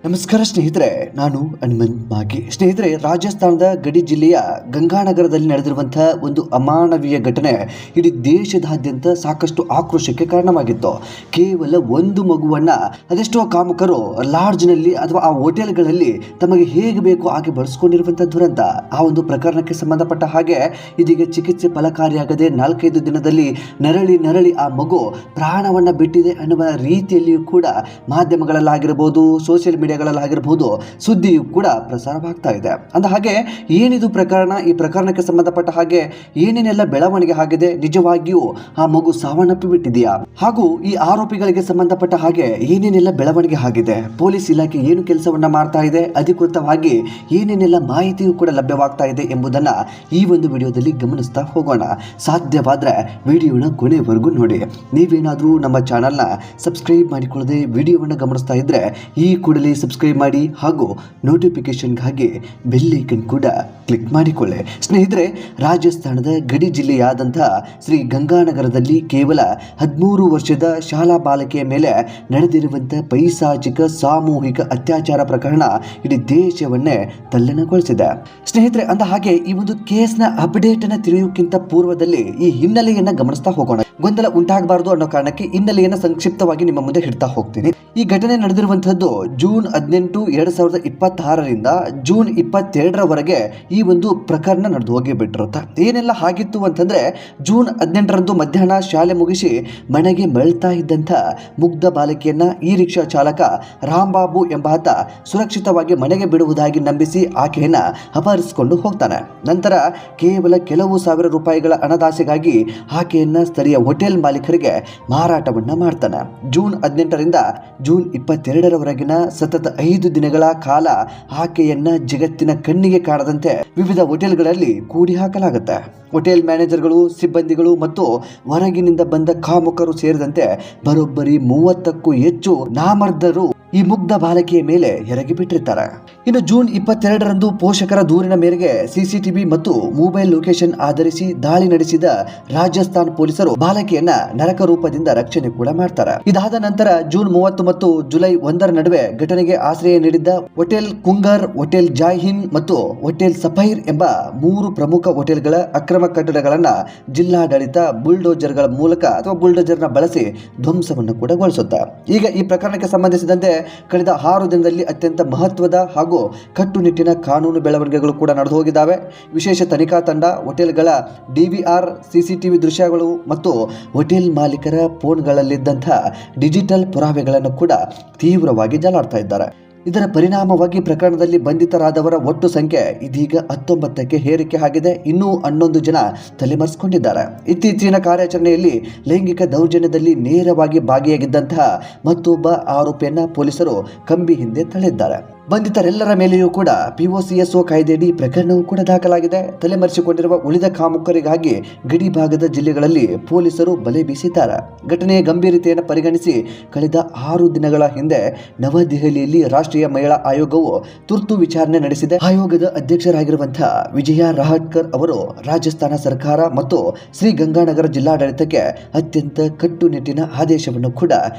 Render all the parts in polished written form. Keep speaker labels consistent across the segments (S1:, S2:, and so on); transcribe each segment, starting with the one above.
S1: ನಮಸ್ಕಾರ ಸ್ನೇಹಿತರೆ, ನಾನು ಹನುಮಂತ್ ಮಾಗಿ. ಸ್ನೇಹಿತರೆ, ರಾಜಸ್ಥಾನದ ಗಡಿ ಜಿಲ್ಲೆಯ ಗಂಗಾನಗರದಲ್ಲಿ ನಡೆದಿರುವಂತಹ ಒಂದು ಅಮಾನವೀಯ ಘಟನೆ ಇಡೀ ದೇಶದಾದ್ಯಂತ ಸಾಕಷ್ಟು ಆಕ್ರೋಶಕ್ಕೆ ಕಾರಣವಾಗಿತ್ತು. ಕೇವಲ ಒಂದು ಮಗುವನ್ನ ಅದೆಷ್ಟೋ ಕಾಮುಕರು ಲಾಡ್ಜ್ನಲ್ಲಿ ಅಥವಾ ಆ ಹೋಟೆಲ್ಗಳಲ್ಲಿ ತಮಗೆ ಹೇಗೆ ಬೇಕು ಹಾಗೆ ಬಳಸಿಕೊಂಡಿರುವಂತಹ ದುರಂತ. ಆ ಒಂದು ಪ್ರಕರಣಕ್ಕೆ ಸಂಬಂಧಪಟ್ಟ ಹಾಗೆ ಇದೀಗ ಚಿಕಿತ್ಸೆ ಫಲಕಾರಿಯಾಗದೆ 4-5 ದಿನದಲ್ಲಿ ನರಳಿ ಆ ಮಗು ಪ್ರಾಣವನ್ನ ಬಿಟ್ಟಿದೆ ಅನ್ನುವ ರೀತಿಯಲ್ಲಿಯೂ ಕೂಡ ಮಾಧ್ಯಮಗಳಲ್ಲಾಗಿರಬಹುದು, ಸೋಷಿಯಲ್ ಮೀಡಿಯಾಗಳಲ್ಲಾಗಿರಬಹುದು ಸುದ್ದಿಯು ಕೂಡ ಪ್ರಸಾರವಾಗ್ತಾ ಇದೆ. ಅಂದ ಹಾಗೆ ಏನಿದು ಪ್ರಕರಣ, ಈ ಪ್ರಕರಣಕ್ಕೆ ಸಂಬಂಧಪಟ್ಟ ಹಾಗೆ ಏನೇನೆಲ್ಲ ಬೆಳವಣಿಗೆ ಆಗಿದೆ, ನಿಜವಾಗಿಯೂ ಆ ಮಗು ಸಾವನ್ನಪ್ಪಿ ಬಿಟ್ಟಿದೆಯಾ, ಹಾಗೂ ಈ ಆರೋಪಿಗಳಿಗೆ ಸಂಬಂಧಪಟ್ಟ ಹಾಗೆ ಏನೇನೆಲ್ಲ ಬೆಳವಣಿಗೆ ಆಗಿದೆ, ಪೊಲೀಸ್ ಇಲಾಖೆ ಏನು ಕೆಲಸವನ್ನ ಮಾಡ್ತಾ ಇದೆ, ಅಧಿಕೃತವಾಗಿ ಏನೇನೆಲ್ಲ ಮಾಹಿತಿಯು ಕೂಡ ಲಭ್ಯವಾಗ್ತಾ ಇದೆ ಎಂಬುದನ್ನ ಈ ಒಂದು ವಿಡಿಯೋದಲ್ಲಿ ಗಮನಿಸ್ತಾ ಹೋಗೋಣ. ಸಾಧ್ಯವಾದ್ರೆ ವಿಡಿಯೋನ ಕೊನೆವರೆಗೂ ನೋಡಿ. ನೀವೇನಾದರೂ ನಮ್ಮ ಚಾನಲ್ನ ಸಬ್ಸ್ಕ್ರೈಬ್ ಮಾಡಿಕೊಳ್ಳದೆ ವಿಡಿಯೋವನ್ನು ಗಮನಿಸ್ತಾ ಇದ್ರೆ ಈ ಕೂಡಲೇ ಸಬ್ಸ್ಕ್ರೈಬ್ ಮಾಡಿ ಹಾಗೂ ನೋಟಿಫಿಕೇಶನ್ಗಾಗಿ ಬೆಲ್ ಐಕನ್ ಕೂಡ ಕ್ಲಿಕ್ ಮಾಡಿಕೊಳ್ಳಿ. ಸ್ನೇಹಿತರೆ, ರಾಜಸ್ಥಾನದ ಗಡಿ ಜಿಲ್ಲೆಯಾದಂತಹ ಶ್ರೀ ಗಂಗಾನಗರದಲ್ಲಿ ಕೇವಲ 13 ವರ್ಷದ ಶಾಲಾ ಬಾಲಕಿಯ ಮೇಲೆ ನಡೆದಿರುವಂತಹ ಪೈಶಾಚಿಕ ಸಾಮೂಹಿಕ ಅತ್ಯಾಚಾರ ಪ್ರಕರಣ ಇಡೀ ದೇಶವನ್ನೇ ತಲ್ಲಣಗೊಳಿಸಿದೆ. ಸ್ನೇಹಿತರೆ, ಅಂದ ಹಾಗೆ ಈ ಒಂದು ಕೇಸ್ನ ಅಪ್ಡೇಟ್ ಅನ್ನು ತಿಳಿಯೋಕ್ಕಿಂತ ಪೂರ್ವದಲ್ಲಿ ಈ ಹಿನ್ನೆಲೆಯನ್ನ ಗಮನಿಸ್ತಾ ಹೋಗೋಣ. ಗೊಂದಲ ಉಂಟಾಗಬಾರದು ಅನ್ನೋ ಕಾರಣಕ್ಕೆ ಹಿನ್ನೆಲೆಯನ್ನು ಸಂಕ್ಷಿಪ್ತವಾಗಿ ನಿಮ್ಮ ಮುಂದೆ ಹಿಡ್ತಾ ಹೋಗ್ತೀನಿ. ಈ ಘಟನೆ ನಡೆದಿರುವಂತಹದ್ದು ಜೂನ್ 18, 2026ರಿಂದ ಜೂನ್ 22ರವರೆಗೆ ಈ ಒಂದು ಪ್ರಕರಣ ನಡೆದು ಹೋಗಿ ಬಿಟ್ಟಿರುತ್ತೆ. ಏನೆಲ್ಲ ಆಗಿತ್ತು ಅಂತಂದ್ರೆ, ಜೂನ್ 18ರಂದು ಮಧ್ಯಾಹ್ನ ಶಾಲೆ ಮುಗಿಸಿ ಮನೆಗೆ ಮರಳ್ತಾ ಇದ್ದಂಥ ಮುಗ್ಧ ಬಾಲಕಿಯನ್ನ ಈ ರಿಕ್ಷಾ ಚಾಲಕ ರಾಂಬಾಬು ಎಂಬಾತ ಸುರಕ್ಷಿತವಾಗಿ ಮನೆಗೆ ಬಿಡುವುದಾಗಿ ನಂಬಿಸಿ ಆಕೆಯನ್ನ ಅಪಹರಿಸಿಕೊಂಡು ಹೋಗ್ತಾನೆ. ನಂತರ ಕೇವಲ ಕೆಲವು ಸಾವಿರ ರೂಪಾಯಿಗಳ ಹಣದಾಸೆಗಾಗಿ ಆಕೆಯನ್ನ ಸ್ಥಳೀಯ ಹೋಟೆಲ್ ಮಾಲೀಕರಿಗೆ ಮಾರಾಟವನ್ನ ಮಾಡ್ತಾನೆ. ಜೂನ್ 18ರಿಂದ ಜೂನ್ 22ರವರೆಗಿನ ಸತತ 5 ದಿನಗಳ ಕಾಲ ಆಕೆಯನ್ನ ಜಗತ್ತಿನ ಕಣ್ಣಿಗೆ ಕಾಣದಂತೆ ವಿವಿಧ ಹೋಟೆಲ್ಗಳಲ್ಲಿ ಕೂಡಿ ಹಾಕಲಾಗುತ್ತೆ. ಹೋಟೆಲ್ ಮ್ಯಾನೇಜರ್ಗಳು, ಸಿಬ್ಬಂದಿಗಳು ಮತ್ತು ಹೊರಗಿನಿಂದ ಬಂದ ಕಾಮುಕರು ಸೇರಿದಂತೆ ಬರೋಬ್ಬರಿ 30ಕ್ಕೂ ಹೆಚ್ಚು ನಾಮರ್ದರು ಈ ಮುಗ್ಧ ಬಾಲಕಿಯ ಮೇಲೆ ಎರಗಿ ಬಿಟ್ಟಿರ್ತಾರೆ. ಇನ್ನು ಜೂನ್ 22ರಂದು ಪೋಷಕರ ದೂರಿನ ಮೇರೆಗೆ ಸಿಸಿಟಿವಿ ಮತ್ತು ಮೊಬೈಲ್ ಲೊಕೇಶನ್ ಆಧರಿಸಿ ದಾಳಿ ನಡೆಸಿದ ರಾಜಸ್ಥಾನ್ ಪೊಲೀಸರು ಬಾಲಕಿಯನ್ನ ನರಕ ರೂಪದಿಂದ ರಕ್ಷಣೆ ಕೂಡ ಮಾಡ್ತಾರೆ. ಇದಾದ ನಂತರ ಜೂನ್ 30 ಮತ್ತು ಜುಲೈ 1ರ ನಡುವೆ ಘಟನೆಗೆ ಆಶ್ರಯ ನೀಡಿದ್ದ ಹೋಟೆಲ್ ಕುಂಗರ್, ಹೋಟೆಲ್ ಜಾಯ್ ಹಿಂದ್ ಮತ್ತು ಹೋಟೆಲ್ ಸಫೈರ್ ಎಂಬ 3 ಪ್ರಮುಖ ಹೋಟೆಲ್ಗಳ ಅಕ್ರಮ ಕಟ್ಟಡಗಳನ್ನ ಜಿಲ್ಲಾಡಳಿತ ಬುಲ್ಡೋಜರ್ಗಳ ಮೂಲಕ ಅಥವಾ ಬುಲ್ಡೋಜರ್ನ ಬಳಸಿ ಧ್ವಂಸವನ್ನು ಕೂಡ ಗೊಳಿಸುತ್ತೆ. ಈಗ ಈ ಪ್ರಕರಣಕ್ಕೆ ಸಂಬಂಧಿಸಿದಂತೆ ಕಳೆದ 6 ದಿನದಲ್ಲಿ ಅತ್ಯಂತ ಮಹತ್ವದ ಹಾಗೂ ಕಟ್ಟುನಿಟ್ಟಿನ ಕಾನೂನು ಬೆಳವಣಿಗೆಗಳು ಕೂಡ ನಡೆದು ಹೋಗಿದ್ದಾವೆ. ವಿಶೇಷ ತನಿಖಾ ತಂಡ ಹೋಟೆಲ್ಗಳ ಡಿವಿಆರ್, ಸಿಸಿಟಿವಿ ದೃಶ್ಯಗಳು ಮತ್ತು ಹೋಟೆಲ್ ಮಾಲೀಕರ ಫೋನ್ಗಳಲ್ಲಿದ್ದಂತಹ ಡಿಜಿಟಲ್ ಪುರಾವೆಗಳನ್ನು ಕೂಡ ತೀವ್ರವಾಗಿ ಜಾಲಾಡ್ತಾ ಇದ್ದಾರೆ. ಇದರ ಪರಿಣಾಮವಾಗಿ ಪ್ರಕರಣದಲ್ಲಿ ಬಂಧಿತರಾದವರ ಒಟ್ಟು ಸಂಖ್ಯೆ ಇದೀಗ 19ಕ್ಕೆ ಏರಿಕೆ ಆಗಿದೆ. ಇನ್ನೂ 11 ಜನ ತಲೆಮರೆಸಿಕೊಂಡಿದ್ದಾರೆ. ಇತ್ತೀಚಿನ ಕಾರ್ಯಾಚರಣೆಯಲ್ಲಿ ಲೈಂಗಿಕ ದೌರ್ಜನ್ಯದಲ್ಲಿ ನೇರವಾಗಿ ಭಾಗಿಯಾಗಿದ್ದಂತಹ ಮತ್ತೊಬ್ಬ ಆರೋಪಿಯನ್ನ ಪೊಲೀಸರು ಕಂಬಿ ಹಿಂದೆ ತಳ್ಳಿದ್ದಾರೆ. ಬಂಧಿತರೆಲ್ಲರ ಮೇಲೆಯೂ ಕೂಡ POCSO ಕಾಯ್ದೆಯಡಿ ಪ್ರಕರಣವೂ ಕೂಡ ದಾಖಲಾಗಿದೆ. ತಲೆಮರೆಸಿಕೊಂಡಿರುವ ಉಳಿದ ಕಾಮುಕರಿಗಾಗಿ ಗಡಿ ಭಾಗದ ಜಿಲ್ಲೆಗಳಲ್ಲಿ ಪೊಲೀಸರು ಬಲೆ ಬೀಸಿದ್ದಾರೆ. ಘಟನೆಯ ಗಂಭೀರತೆಯನ್ನು ಪರಿಗಣಿಸಿ ಕಳೆದ 6 ದಿನಗಳ ಹಿಂದೆ ನವದೆಹಲಿಯಲ್ಲಿ ರಾಷ್ಟ್ರೀಯ ಮಹಿಳಾ ಆಯೋಗವು ತುರ್ತು ವಿಚಾರಣೆ ನಡೆಸಿದೆ. ಆಯೋಗದ ಅಧ್ಯಕ್ಷರಾಗಿರುವಂತಹ ವಿಜಯ ರಾಹಟ್ಕರ್ ಅವರು ರಾಜಸ್ಥಾನ ಸರ್ಕಾರ ಮತ್ತು ಶ್ರೀ ಗಂಗಾನಗರ ಜಿಲ್ಲಾಡಳಿತಕ್ಕೆ ಅತ್ಯಂತ ಕಟ್ಟುನಿಟ್ಟಿನ ಆದೇಶವನ್ನು ಕೂಡ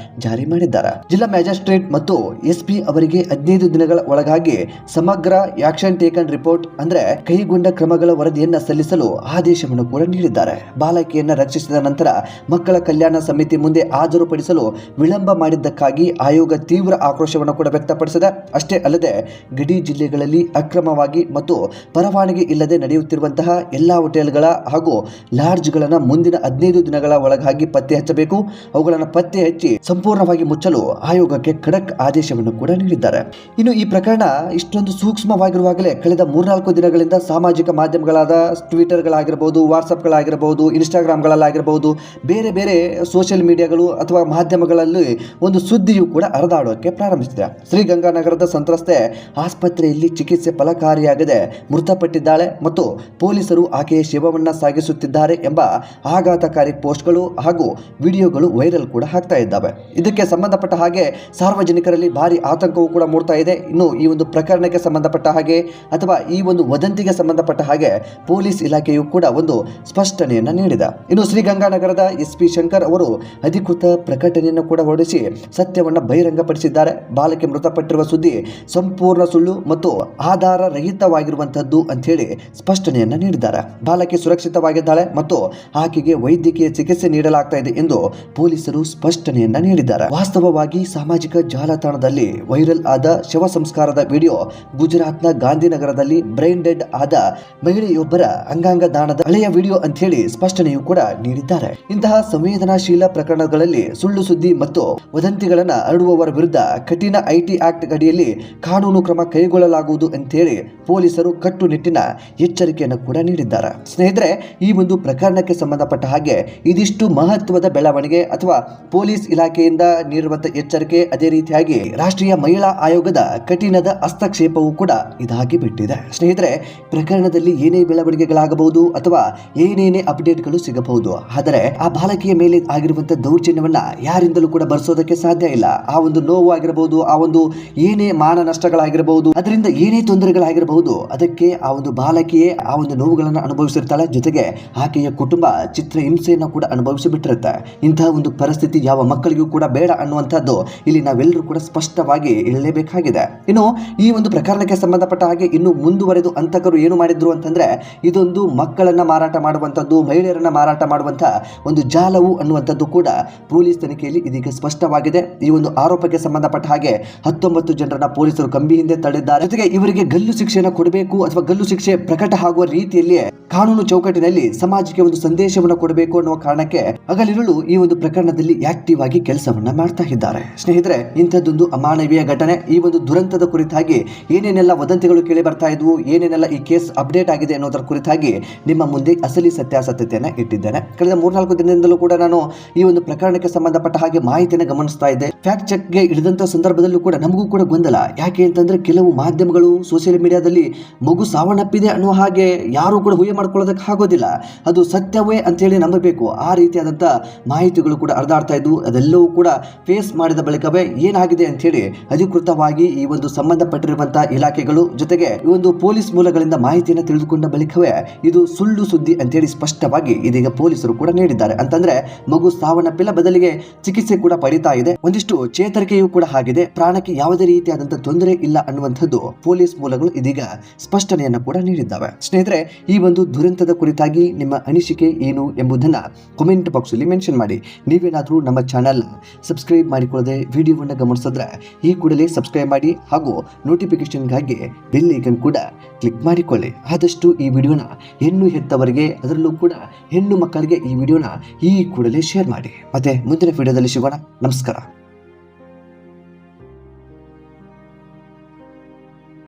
S1: ಜಾರಿ ಮಾಡಿದ್ದಾರೆ. ಜಿಲ್ಲಾ ಮ್ಯಾಜಿಸ್ಟ್ರೇಟ್ ಮತ್ತು SP ಅವರಿಗೆ 15 ದಿನಗಳ ಒಳಗಾಗಿ ಸಮಗ್ರ ಆಕ್ಷನ್ ಟೇಕನ್ ರಿಪೋರ್ಟ್ ಅಂದ್ರೆ ಕೈಗೊಂಡ ಕ್ರಮಗಳ ವರದಿಯನ್ನ ಸಲ್ಲಿಸಲು ಆದೇಶವನ್ನು ಕೂಡ ನೀಡಿದ್ದಾರೆ. ಬಾಲಕಿಯನ್ನ ರಕ್ಷಿಸಿದ ನಂತರ ಮಕ್ಕಳ ಕಲ್ಯಾಣ ಸಮಿತಿ ಮುಂದೆ ಹಾಜರುಪಡಿಸಲು ವಿಳಂಬ ಮಾಡಿದ್ದಕ್ಕಾಗಿ ಆಯೋಗ ತೀವ್ರ ಆಕ್ರೋಶವನ್ನು ಕೂಡ ವ್ಯಕ್ತಪಡಿಸಿದೆ. ಅಷ್ಟೇ ಅಲ್ಲದೆ ಗಡಿ ಜಿಲ್ಲೆಗಳಲ್ಲಿ ಅಕ್ರಮವಾಗಿ ಮತ್ತು ಪರವಾನಗಿ ಇಲ್ಲದೆ ನಡೆಯುತ್ತಿರುವಂತಹ ಎಲ್ಲಾ ಹೋಟೆಲ್ಗಳ ಹಾಗೂ ಲಾಡ್ಜ್ಗಳನ್ನು ಮುಂದಿನ 15 ದಿನಗಳ ಒಳಗಾಗಿ ಪತ್ತೆ ಹಚ್ಚಬೇಕು. ಅವುಗಳನ್ನು ಪತ್ತೆ ಹಚ್ಚಿ ಸಂಪೂರ್ಣವಾಗಿ ಮುಚ್ಚಲು ಆಯೋಗಕ್ಕೆ ಖಡಕ್ ಆದೇಶವನ್ನು ಕೂಡ ನೀಡಿದ್ದಾರೆ. ಇನ್ನು ಈ ಪ್ರಕರಣ ಇಷ್ಟೊಂದು ಸೂಕ್ಷ್ಮವಾಗಿರುವಾಗಲೇ ಕಳೆದ 3-4 ದಿನಗಳಿಂದ ಸಾಮಾಜಿಕ ಮಾಧ್ಯಮಗಳಾದ ಟ್ವಿಟರ್ಗಳಾಗಿರಬಹುದು, ವಾಟ್ಸಪ್ಗಳಾಗಿರಬಹುದು, ಇನ್ಸ್ಟಾಗ್ರಾಮ್ಗಳಲ್ಲಾಗಿರಬಹುದು, ಬೇರೆ ಬೇರೆ ಸೋಷಿಯಲ್ ಮೀಡಿಯಾಗಳು ಅಥವಾ ಮಾಧ್ಯಮಗಳಲ್ಲಿ ಒಂದು ಸುದ್ದಿಯು ಕೂಡ ಹರಿದಾಡೋಕೆ ಪ್ರಾರಂಭಿಸಿದೆ. ಶ್ರೀ ಗಂಗಾನಗರದ ಸಂತ್ರಸ್ತೆ ಆಸ್ಪತ್ರೆಯಲ್ಲಿ ಚಿಕಿತ್ಸೆ ಫಲಕಾರಿಯಾಗದೆ ಮೃತಪಟ್ಟಿದ್ದಾಳೆ ಮತ್ತು ಪೊಲೀಸರು ಆಕೆಯ ಶವವನ್ನು ಸಾಗಿಸುತ್ತಿದ್ದಾರೆ ಎಂಬ ಆಘಾತಕಾರಿ ಪೋಸ್ಟ್ಗಳು ಹಾಗೂ ವಿಡಿಯೋಗಳು ವೈರಲ್ ಕೂಡ ಆಗ್ತಾ ಇದ್ದಾವೆ. ಇದಕ್ಕೆ ಸಂಬಂಧಪಟ್ಟ ಹಾಗೆ ಸಾರ್ವಜನಿಕರಲ್ಲಿ ಭಾರಿ ಆತಂಕವೂ ಕೂಡ ಮೂಡ್ತಾ ಇದೆ. ಇನ್ನು ಈ ಒಂದು ಪ್ರಕರಣಕ್ಕೆ ಸಂಬಂಧಪಟ್ಟ ಹಾಗೆ ಅಥವಾ ಈ ಒಂದು ವದಂತಿಗೆ ಸಂಬಂಧಪಟ್ಟ ಹಾಗೆ ಪೊಲೀಸ್ ಇಲಾಖೆಯು ಕೂಡ ಒಂದು ಸ್ಪಷ್ಟನೆಯನ್ನ ನೀಡಿದೆ. ಇನ್ನು ಶ್ರೀಗಂಗಾನಗರದ SP ಶಂಕರ್ ಅವರು ಅಧಿಕೃತ ಪ್ರಕಟಣೆಯನ್ನು ಕೂಡ ಹೊರಡಿಸಿ ಸತ್ಯವನ್ನ ಬಹಿರಂಗಪಡಿಸಿದ್ದಾರೆ. ಬಾಲಕಿ ಮೃತಪಟ್ಟಿರುವ ಸುದ್ದಿ ಸಂಪೂರ್ಣ ಸುಳ್ಳು ಮತ್ತು ಆಧಾರ ರಹಿತವಾಗಿರುವಂತದ್ದು ಅಂತ ಹೇಳಿ ಸ್ಪಷ್ಟನೆಯನ್ನ ನೀಡಿದ್ದಾರೆ. ಬಾಲಕಿ ಸುರಕ್ಷಿತವಾಗಿದ್ದಾಳೆ ಮತ್ತು ಆಕೆಗೆ ವೈದ್ಯಕೀಯ ಚಿಕಿತ್ಸೆ ನೀಡಲಾಗ್ತಾ ಇದೆ ಎಂದು ಪೊಲೀಸರು ಸ್ಪಷ್ಟನೆಯನ್ನ ನೀಡಿದ್ದಾರೆ. ವಾಸ್ತವವಾಗಿ ಸಾಮಾಜಿಕ ಜಾಲತಾಣದಲ್ಲಿ ವೈರಲ್ ಆದ ಶವ ಸಂಸ್ಕಾರದ ವಿಡಿಯೋ ಗುಜರಾತ್ನ ಗಾಂಧಿನಗರದಲ್ಲಿ ಬ್ರೈನ್ ಡೆಡ್ ಆದ ಮಹಿಳೆಯೊಬ್ಬರ ಅಂಗಾಂಗ ದಾನದ ಹಳೆಯ ವಿಡಿಯೋ ಅಂತ ಹೇಳಿ ಸ್ಪಷ್ಟನೆಯೂ ಕೂಡ ನೀಡಿದ್ದಾರೆ. ಇಂತಹ ಸಂವೇದನಾಶೀಲ ಪ್ರಕರಣಗಳಲ್ಲಿ ಸುಳ್ಳು ಸುದ್ದಿ ಮತ್ತು ವದಂತಿಗಳನ್ನ ಹರಡುವವರ ವಿರುದ್ಧ ಕಠಿಣ IT ಆಕ್ಟ್ ಅಡಿಯಲ್ಲಿ ಕಾನೂನು ಕ್ರಮ ಕೈಗೊಳ್ಳಲಾಗುವುದು ಅಂತ ಹೇಳಿ ಪೊಲೀಸರು ಕಟ್ಟುನಿಟ್ಟಿನ ಎಚ್ಚರಿಕೆಯನ್ನು ಕೂಡ ನೀಡಿದ್ದಾರೆ. ಸ್ನೇಹಿತರೆ, ಈ ಒಂದು ಪ್ರಕರಣಕ್ಕೆ ಸಂಬಂಧಪಟ್ಟ ಹಾಗೆ ಇದಿಷ್ಟು ಮಹತ್ವದ ಬೆಳವಣಿಗೆ ಅಥವಾ ಪೊಲೀಸ್ ಇಲಾಖೆಯಿಂದ ನೀಡಿರುವಂತಹ ಎಚ್ಚರಿಕೆ, ಅದೇ ರೀತಿಯಾಗಿ ರಾಷ್ಟ್ರೀಯ ಮಹಿಳಾ ಆಯೋಗದ ಕಠಿಣದ ಹಸ್ತಕ್ಷೇಪವೂ ಕೂಡ ಇದಾಗಿ ಬಿಟ್ಟಿದೆ. ಸ್ನೇಹಿತರೆ, ಪ್ರಕರಣದಲ್ಲಿ ಏನೇ ಬೆಳವಣಿಗೆಗಳಾಗಬಹುದು ಅಥವಾ ಏನೇನೇ ಅಪ್ಡೇಟ್ಗಳು ಸಿಗಬಹುದು, ಆದರೆ ಆ ಬಾಲಕಿಯ ಮೇಲೆ ಆಗಿರುವಂತಹ ದೌರ್ಜನ್ಯವನ್ನ ಯಾರಿಂದಲೂ ಕೂಡ ಭರಿಸೋದಕ್ಕೆ ಸಾಧ್ಯ ಇಲ್ಲ. ಆ ಒಂದು ನೋವು ಆಗಿರಬಹುದು, ಆ ಒಂದು ಏನೇ ಮಾನ ನಷ್ಟಗಳಾಗಿರಬಹುದು, ಅದರಿಂದ ಏನೇ ತೊಂದರೆಗಳಾಗಿರಬಹುದು, ಅದಕ್ಕೆ ಆ ಒಂದು ಬಾಲಕಿಯೇ ಆ ಒಂದು ನೋವುಗಳನ್ನು ಅನುಭವಿಸಿರ್ತಾಳೆ. ಜೊತೆಗೆ ಆಕೆಯ ಕುಟುಂಬ ಚಿತ್ರ ಹಿಂಸೆಯನ್ನು ಕೂಡ ಅನುಭವಿಸಿ ಬಿಟ್ಟಿರುತ್ತೆ. ಇಂತಹ ಒಂದು ಪರಿಸ್ಥಿತಿ ಯಾವ ಮಕ್ಕಳಿಗೂ ಕೂಡ ಬೇಡ ಅನ್ನುವಂಥದ್ದು ಇಲ್ಲಿ ನಾವೆಲ್ಲರೂ ಕೂಡ ಸ್ಪಷ್ಟವಾಗಿ ಹೇಳಲೇಬೇಕಾಗಿದೆ. ಇನ್ನು ಈ ಒಂದು ಪ್ರಕರಣಕ್ಕೆ ಸಂಬಂಧಪಟ್ಟ ಹಾಗೆ ಇನ್ನು ಮುಂದುವರೆದು ಹಂತಕರು ಏನು ಮಾಡಿದ್ರು ಅಂತಂದ್ರೆ, ಇದೊಂದು ಮಕ್ಕಳನ್ನ ಮಾರಾಟ ಮಾಡುವಂತದ್ದು, ಮಹಿಳೆಯರನ್ನ ಮಾರಾಟ ಮಾಡುವಂತಹ ಒಂದು ಜಾಲವು ಅನ್ನುವಂಥದ್ದು ಕೂಡ ಪೊಲೀಸ್ ತನಿಖೆಯಲ್ಲಿ ಇದೀಗ ಸ್ಪಷ್ಟವಾಗಿದೆ. ಈ ಒಂದು ಆರೋಪಕ್ಕೆ ಸಂಬಂಧಪಟ್ಟ ಹಾಗೆ 19 ಜನರನ್ನ ಪೊಲೀಸರು ಕಂಬಿ ಹಿಂದೆ ತಳ್ಳಿದ್ದಾರೆ. ಜೊತೆಗೆ ಇವರಿಗೆ ಗಲ್ಲು ಶಿಕ್ಷೆಯನ್ನು ಕೊಡಬೇಕು ಅಥವಾ ಗಲ್ಲು ಶಿಕ್ಷೆ ಪ್ರಕಟ ಆಗುವ ರೀತಿಯಲ್ಲಿ ಕಾನೂನು ಚೌಕಟ್ಟಿನಲ್ಲಿ ಸಮಾಜಕ್ಕೆ ಒಂದು ಸಂದೇಶವನ್ನು ಕೊಡಬೇಕು ಅನ್ನುವ ಕಾರಣಕ್ಕೆ ಹಗಲಿರುಳು ಈ ಒಂದು ಪ್ರಕರಣದಲ್ಲಿ ಆಕ್ಟಿವ್ ಆಗಿ ಕೆಲಸವನ್ನ ಮಾಡ್ತಾ ಇದ್ದಾರೆ. ಸ್ನೇಹಿತರೆ, ಇಂಥದ್ದೊಂದು ಅಮಾನವೀಯ ಘಟನೆ, ಈ ಒಂದು ದುರಂತದ ಕುರಿತಾಗಿ ಏನೇನೆಲ್ಲ ವದಂತಿಗಳು ಕೇಳಿ ಬರ್ತಾ ಇದ್ವು, ಏನೇನೆಲ್ಲ ಈ ಕೇಸ್ ಅಪ್ಡೇಟ್ ಆಗಿದೆ ಅನ್ನೋದರ ಕುರಿತಾಗಿ ನಿಮ್ಮ ಮುಂದೆ ಅಸಲಿ ಸತ್ಯಾಸತ್ಯತೆಯನ್ನು ಇಟ್ಟಿದ್ದೇನೆ. ಕಳೆದ 3-4 ದಿನದಿಂದಲೂ ಕೂಡ ನಾನು ಈ ಒಂದು ಪ್ರಕರಣಕ್ಕೆ ಸಂಬಂಧಪಟ್ಟ ಹಾಗೆ ಮಾಹಿತಿಯನ್ನು ಗಮನಿಸ್ತಾ ಇದ್ದೆ. ಫ್ಯಾಕ್ಟ್ ಚೆಕ್ಗೆ ಇಳಿದಂತ ಸಂದರ್ಭದಲ್ಲೂ ಕೂಡ ನಮಗೂ ಕೂಡ ಗೊಂದಲ. ಯಾಕೆ ಅಂತಂದ್ರೆ, ಕೆಲವು ಮಾಧ್ಯಮಗಳು ಸೋಷಿಯಲ್ ಮೀಡಿಯಾದಲ್ಲಿ ಮಗು ಸಾವನ್ನಪ್ಪಿದೆ ಅನ್ನುವ ಹಾಗೆ ಯಾರು ಕೂಡ ಊಹೆ ಮಾಡ್ಕೊಳ್ಳೋದಕ್ಕೆ ಆಗೋದಿಲ್ಲ. ಅದು ಸತ್ಯವೇ ಅಂತ ಹೇಳಿ ನಂಬಬೇಕು. ಆ ರೀತಿಯಾದಂಥ ಮಾಹಿತಿಗಳು ಕೂಡ ಹರಿದಾಡ್ತಾ ಇದ್ವು. ಅದೆಲ್ಲವೂ ಕೂಡ ಫೇಸ್ ಮಾಡಿದ ಬಳಿಕವೇ ಏನಾಗಿದೆ ಅಂತ ಹೇಳಿ ಅಧಿಕೃತವಾಗಿ ಈ ಒಂದು ಸಂಬಂಧಪಟ್ಟಿರುವಂತಹ ಇಲಾಖೆಗಳು ಜೊತೆಗೆ ಈ ಒಂದು ಪೊಲೀಸ್ ಮೂಲಗಳಿಂದ ಮಾಹಿತಿಯನ್ನು ತಿಳಿದುಕೊಂಡ ಬಳಿಕವೇ ಇದು ಸುಳ್ಳು ಸುದ್ದಿ ಅಂತ ಹೇಳಿ ಸ್ಪಷ್ಟವಾಗಿ ಇದೀಗ ಪೊಲೀಸರು ಕೂಡ ನೀಡಿದ್ದಾರೆ. ಅಂತಂದ್ರೆ ಮಗು ಸಾವನ್ನಪ್ಪಿಲ್ಲ, ಬದಲಿಗೆ ಚಿಕಿತ್ಸೆ ಕೂಡ ಪಡಿತಾ ಇದೆ, ಒಂದಿಷ್ಟು ಚೇತರಿಕೆಯೂ ಕೂಡ ಆಗಿದೆ, ಪ್ರಾಣಕ್ಕೆ ಯಾವುದೇ ರೀತಿಯಾದಂತಹ ತೊಂದರೆ ಇಲ್ಲ ಅನ್ನುವಂಥದ್ದು ಪೊಲೀಸ್ ಮೂಲಗಳು ಇದೀಗ ಸ್ಪಷ್ಟನೆಯನ್ನು ಕೂಡ ನೀಡಿದ್ದಾವೆ. ಸ್ನೇಹಿತರೆ, ಈ ಒಂದು ದುರಂತದ ಕುರಿತಾಗಿ ನಿಮ್ಮ ಅನಿಸಿಕೆ ಏನು ಎಂಬುದನ್ನ ಕಾಮೆಂಟ್ ಬಾಕ್ಸ್ ಅಲ್ಲಿ ಮೆನ್ಷನ್ ಮಾಡಿ. ನೀವೇನಾದರೂ ನಮ್ಮ ಚಾನೆಲ್ ಸಬ್ಸ್ಕ್ರೈಬ್ ಮಾಡಿಕೊಳ್ಳದೆ ವಿಡಿಯೋವನ್ನು ಗಮನಿಸಿದ್ರೆ ಈ ಕೂಡಲೇ ಸಬ್ಸ್ಕ್ರೈಬ್ ಮಾಡಿ ಹಾಗೂ ನೋಟಿಫಿಕೇಶನ್ಗಾಗಿ ಬೆಲ್ ಐಕಾನ್ ಕೂಡ ಕ್ಲಿಕ್ ಮಾಡಿಕೊಳ್ಳಿ. ಆದಷ್ಟು ಈ ವಿಡಿಯೋನ ಹೆಣ್ಣು ಹೆತ್ತವರಿಗೆ, ಅದರಲ್ಲೂ ಕೂಡ ಹೆಣ್ಣು ಮಕ್ಕಳಿಗೆ ಈ ವಿಡಿಯೋನ ಈ ಕೂಡಲೇ ಶೇರ್ ಮಾಡಿ. ಮತ್ತೆ ಮುಂದಿನ ವಿಡಿಯೋದಲ್ಲಿ ಸಿಗೋಣ. ನಮಸ್ಕಾರ.